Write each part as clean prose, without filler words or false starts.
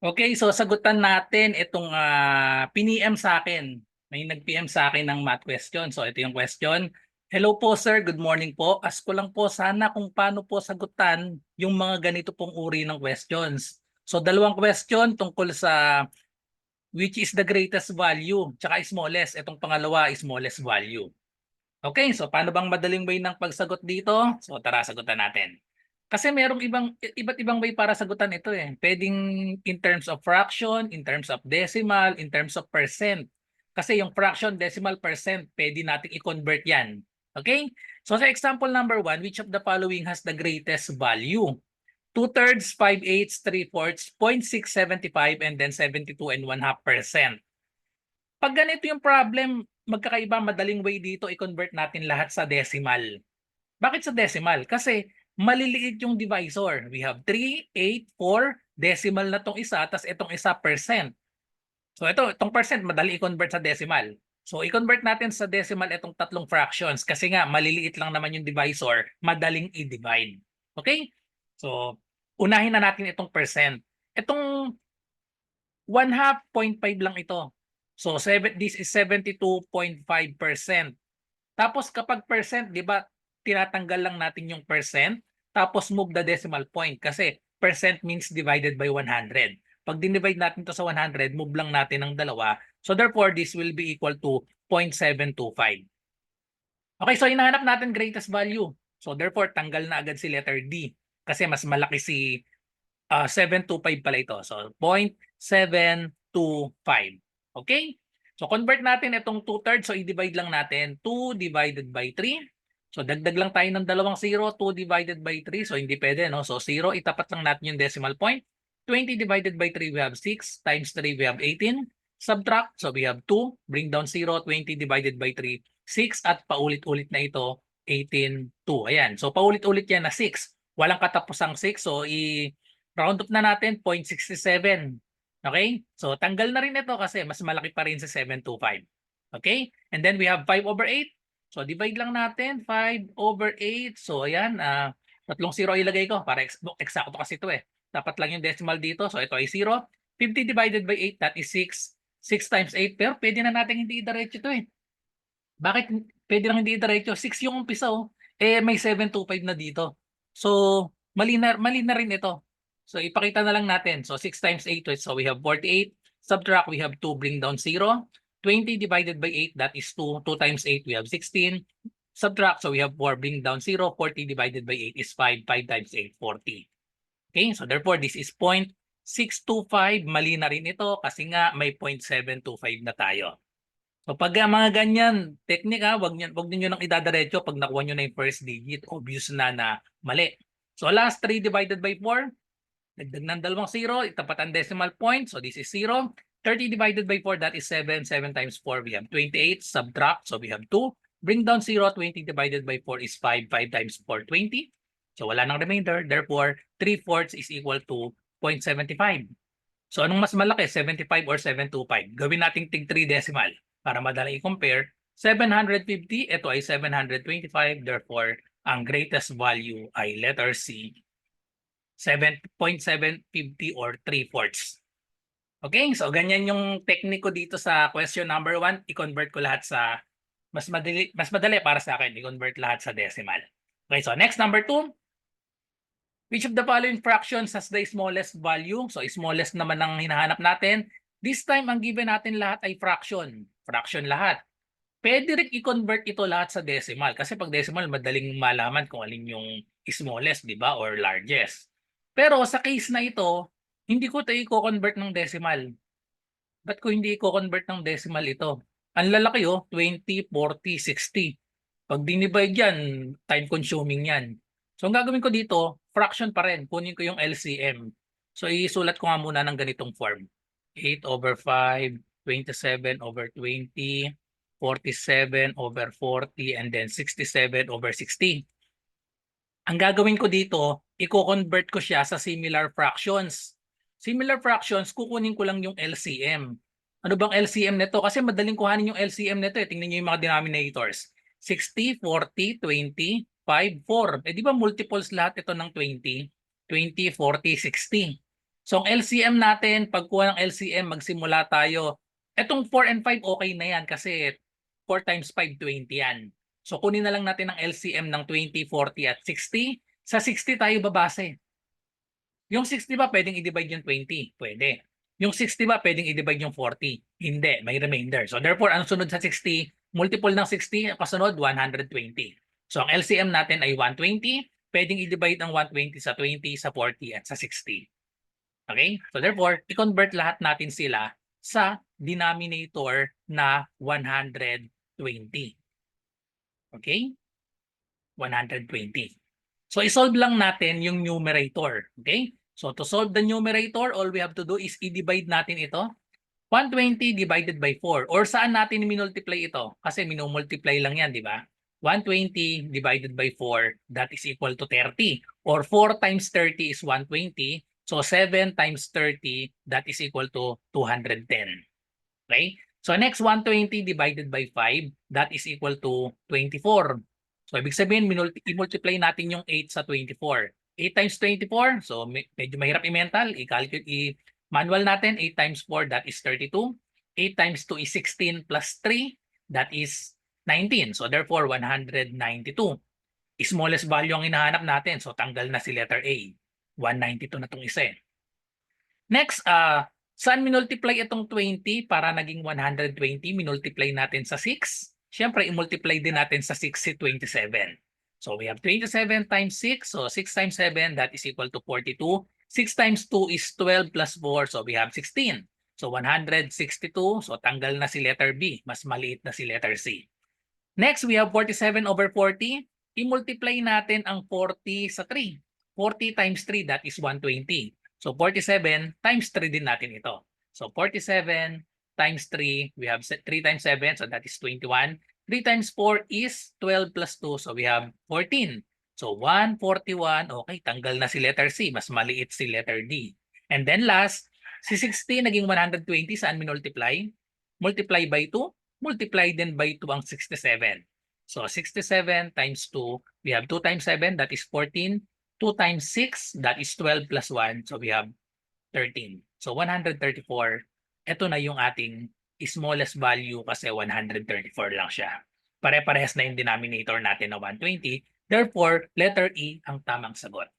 Okay, so sagutan natin itong piniem sa akin. May nag-PM sa akin ng math question. So ito yung question. Hello po sir, good morning po. Ask ko lang po sana kung paano po sagutan yung mga ganito pong uri ng questions. So dalawang question tungkol sa which is the greatest value tsaka smallest. Itong pangalawa is smallest value. Okay, so paano bang madaling way ng pagsagot dito? So tara, sagutan natin. Kasi merong iba't ibang way para sagutan ito eh. Pwedeng in terms of fraction, in terms of decimal, in terms of percent. Kasi yung fraction, decimal, percent, pwede nating i-convert yan. Okay? So sa example number 1, which of the following has the greatest value? 2/3, 5/8, 3/4, 0.675, and then 72 and 1/2%. Pag ganito yung problem, magkakaiba, madaling way dito i-convert natin lahat sa decimal. Bakit sa decimal? Kasi maliliit yung divisor. We have 3, 8, 4, decimal na tong isa, tas itong isa percent. So itong percent, madali i-convert sa decimal. So i-convert natin sa decimal itong tatlong fractions kasi nga maliliit lang naman yung divisor, madaling i-divide. Okay? So unahin na natin itong percent. Itong 1/2, 0.5 lang ito. So this is 72.5%. Tapos kapag percent, di ba, tinatanggal lang natin yung percent, tapos move the decimal point kasi percent means divided by 100. Pag dinivide natin to sa 100, move lang natin ng dalawa. So therefore, this will be equal to 0.725. Okay, so hinahanap natin greatest value. So therefore, tanggal na agad si letter D kasi mas malaki si 725 pala ito. So 0.725. Okay? So convert natin itong 2/3. So i-divide lang natin 2 divided by 3. So dagdag lang tayo ng dalawang 0, 2 divided by 3. So hindi pwede, no? So 0, itapat lang natin yung decimal point. 20 divided by 3, we have 6. Times 3, we have 18. Subtract, so we have 2. Bring down 0, 20 divided by 3, 6. At paulit-ulit na ito, 18, 2. Ayan, so paulit-ulit yan na 6. Walang katapusang 6. So round up na natin, 0.67. Okay? So tanggal na rin ito kasi mas malaki pa rin sa 725. Okay? And then we have 5/8. So divide lang natin, 5/8. So ayan, tatlong 0 ilagay ko para eksakto kasi ito eh. Dapat lang yung decimal dito. So ito ay 0. 50 divided by 8, that is 6. 6 times 8. Pero pwede na natin hindi i-diretso ito eh. Bakit pwede lang hindi i-diretso? 6 yung umpisa oh. Eh may 725 na dito. So mali na rin ito. So ipakita na lang natin. So 6 times 8, so we have 48. Subtract, we have 2, bring down 0. 20 divided by 8, that is 2. 2 times 8, we have 16. Subtract, so we have 4, bring down 0. 40 divided by 8 is 5. 5 times 8, 40. Okay, so therefore this is 0.625. Mali na rin ito kasi nga may 0.725 na tayo. So pag mga ganyan, technique wag niyo nang idadiretso pag nakuha niyo na yung first digit, obvious na mali. So last 3 divided by 4, dagdag ng dalawang 0, itapat ang decimal point. So this is 0. 30 divided by 4, that is 7. 7 times 4, we have 28. Subtract, so we have 2. Bring down 0. 20 divided by 4 is 5. 5 times 4, 20. So wala nang remainder. Therefore, 3/4 is equal to 0.75. So anong mas malaki, 75 or 725? Gawin nating tig 3 decimal para madali i-compare. 750, ito ay 725. Therefore, ang greatest value ay letter C, 7.750 or 3/4. Okay, so ganyan yung tekniko dito sa question number 1. I-convert ko lahat sa mas madali para sa akin. I-convert lahat sa decimal. Okay, so next number 2. Which of the following fractions has the smallest value? So smallest naman ang hinahanap natin. This time ang given natin lahat ay fraction. Fraction lahat. Pwede rin i-convert ito lahat sa decimal kasi pag decimal madaling malaman kung alin yung smallest, di ba, or largest. Pero sa case na ito, hindi ko ito i-convert ng decimal. Ba't ko hindi i-convert ng decimal ito? Ang lalaki 20, 40, 60. Pag dinivide yan, time consuming yan. So ang gagawin ko dito, fraction pa rin. Kunin ko yung LCM. So isulat ko nga muna ng ganitong form. 8/5, 27/20, 47/40, and then 67/60. Ang gagawin ko dito, i-convert ko siya sa similar fractions. Similar fractions, kukunin ko lang yung LCM. Ano bang LCM nito? Kasi madaling kuhanin yung LCM nito eh. Tingnan niyo yung mga denominators. 60, 40, 20, 5, 4. Eh di ba multiples lahat ito ng 20? 20, 40, 60. So ang LCM natin, pagkuha ng LCM, magsimula tayo. Etong 4 and 5 okay na yan kasi 4 times 5, 20 yan. So kunin na lang natin ang LCM ng 20, 40 at 60. Sa 60 tayo babase. Yung 60 ba pwedeng i-divide yung 20? Pwede. Yung 60 ba pwedeng i-divide yung 40? Hindi, may remainder. So therefore, ang sunod sa 60, multiple ng 60, kasunod 120. So ang LCM natin ay 120. Pwedeng i-divide ang 120 sa 20, sa 40 at sa 60. Okay? So therefore, i-convert lahat natin sila sa denominator na 120. Okay? 120. So i-solve lang natin yung numerator. Okay? So to solve the numerator, all we have to do is i-divide natin ito. 120 divided by 4. Or saan natin minultiply ito? Kasi minumultiply lang yan, di ba? 120 divided by 4, that is equal to 30. Or 4 times 30 is 120. So 7 times 30, that is equal to 210. Okay? So next, 120 divided by 5, that is equal to 24. So ibig sabihin, i-multiply natin yung 8 sa 24. 8 times 24, so medyo mahirap i-mental. I-calculate, manual natin, 8 times 4, that is 32. 8 times 2 is 16 plus 3, that is 19. So therefore, 192. Smallest value ang hinahanap natin. So tanggal na si letter A. 192 na itong isa eh. Next, saan minultiply itong 20 para naging 120? Minultiply natin sa 6. Siyempre, i-multiply din natin sa 6 si 27. So we have 27 times 6. So 6 times 7, that is equal to 42. 6 times 2 is 12 plus 4. So we have 16. So 162. So tanggal na si letter B. Mas maliit na si letter C. Next, we have 47 over 40. I-multiply natin ang 40 sa 3. 40 times 3, that is 120. So 47 times 3 din natin ito. So 47 times 3, we have 3 times 7, so that is 21. 3 times 4 is 12 plus 2, so we have 14. So 141, okay, tanggal na si letter C, mas maliit si letter D. And then last, si 60 naging 120, saan minultiply? Multiply by 2, multiply din by 2 ang 67. So 67 times 2, we have 2 times 7, that is 14. 2 times 6, that is 12 plus 1. So we have 13. So 134, ito na yung ating smallest value kasi 134 lang siya. Pare-parehas na yung denominator natin na 120. Therefore, letter E ang tamang sagot.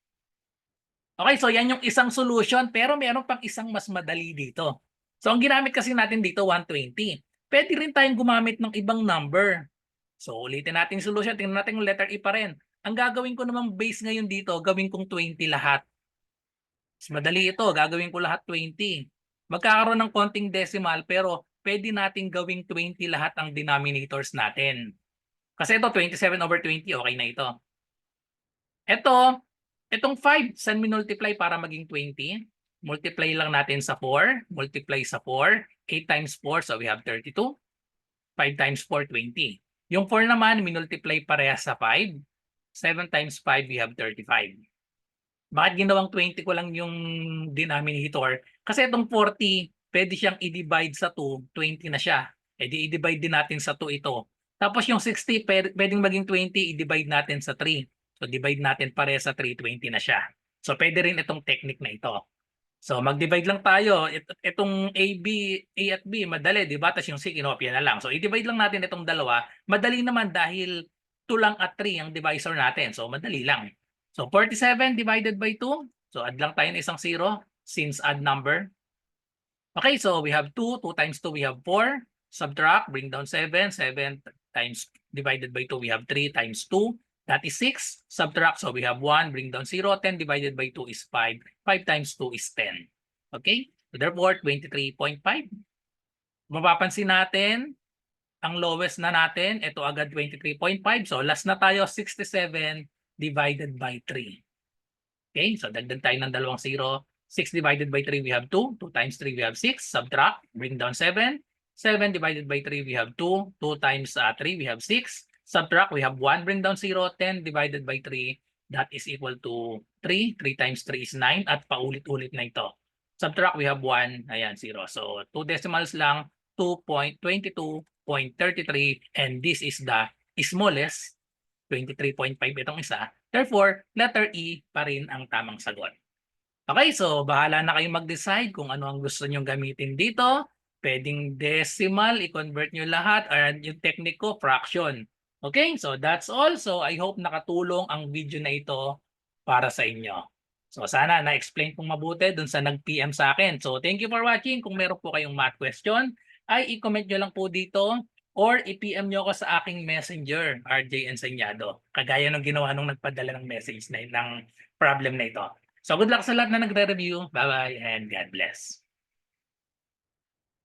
Okay, so yan yung isang solution pero meron pang isang mas madali dito. So ang ginamit kasi natin dito 120. Pwede rin tayong gumamit ng ibang number. So ulitin natin yung solution. Tingnan natin yung letter E pa rin. Ang gagawin ko namang base ngayon dito, gawin kong 20 lahat. Mas madali ito, gagawin ko lahat 20. Magkakaroon ng konting decimal pero pwede nating gawing 20 lahat ang denominators natin. Kasi ito 27 over 20, okay na ito. Itong 5, saan minultiply para maging 20? Multiply lang natin sa 4, multiply sa 4, 8 times 4, so we have 32. 5 times 4, 20. Yung 4 naman, minultiply parehas sa 5. 7 times 5, we have 35. Bakit ginawang 20 ko lang yung denominator? Kasi itong 40, pwede siyang i-divide sa 2, 20 na siya. E di i-divide din natin sa 2 ito. Tapos yung 60, pwedeng maging 20, i-divide natin sa 3. So divide natin pareha sa 3, 20 na siya. So pwede rin itong technique na ito. So mag-divide lang tayo. Itong A at B, madali, di ba? Tapos yung C, kinopya na lang. So i-divide lang natin itong dalawa. Madali naman dahil 2 lang at 3 ang divisor natin. So madali lang. So 47 divided by 2. So add lang tayo ng isang 0 since add number. Okay, so we have 2. 2 times 2, we have 4. Subtract, bring down 7. 7 times divided by 2, we have 3 times 2. That is 6. Subtract, so we have 1. Bring down 0. 10 divided by 2 is 5. 5 times 2 is 10. Okay? So therefore, 23.5. Mapapansin natin, ang lowest na natin, ito agad 23.5. So last na tayo, 67 divided by 3. Okay? So dagdag tayo ng dalawang 0. 6 divided by 3, we have 2. 2 times 3, we have 6. Subtract, bring down 7. 7 divided by 3, we have 2. 2 times 3, we have 6. Subtract, we have 1, bring down 0. 10 divided by 3, that is equal to 3. 3 times 3 is 9 at paulit-ulit na ito. Subtract, we have 1. Ayan, 0. So 2 decimals lang, 2.22.33, and this is the smallest, 23.5 itong isa. Therefore, letter E pa rin ang tamang sagot. Okay, so bahala na kayong mag-decide kung ano ang gusto nyong gamitin dito. Pwedeng decimal, i-convert nyo lahat, or yung technique ko, fraction. Okay, so that's all. So I hope nakatulong ang video na ito para sa inyo. So sana na-explain kong mabuti dun sa nag-PM sa akin. So thank you for watching. Kung meron po kayong math question, ay i-comment nyo lang po dito or i-PM nyo ako sa aking messenger, RJ Enseñado. Kagaya ng ginawa nung nagpadala ng message na ng problem na ito. So good luck sa lahat na nagre-review. Bye-bye and God bless.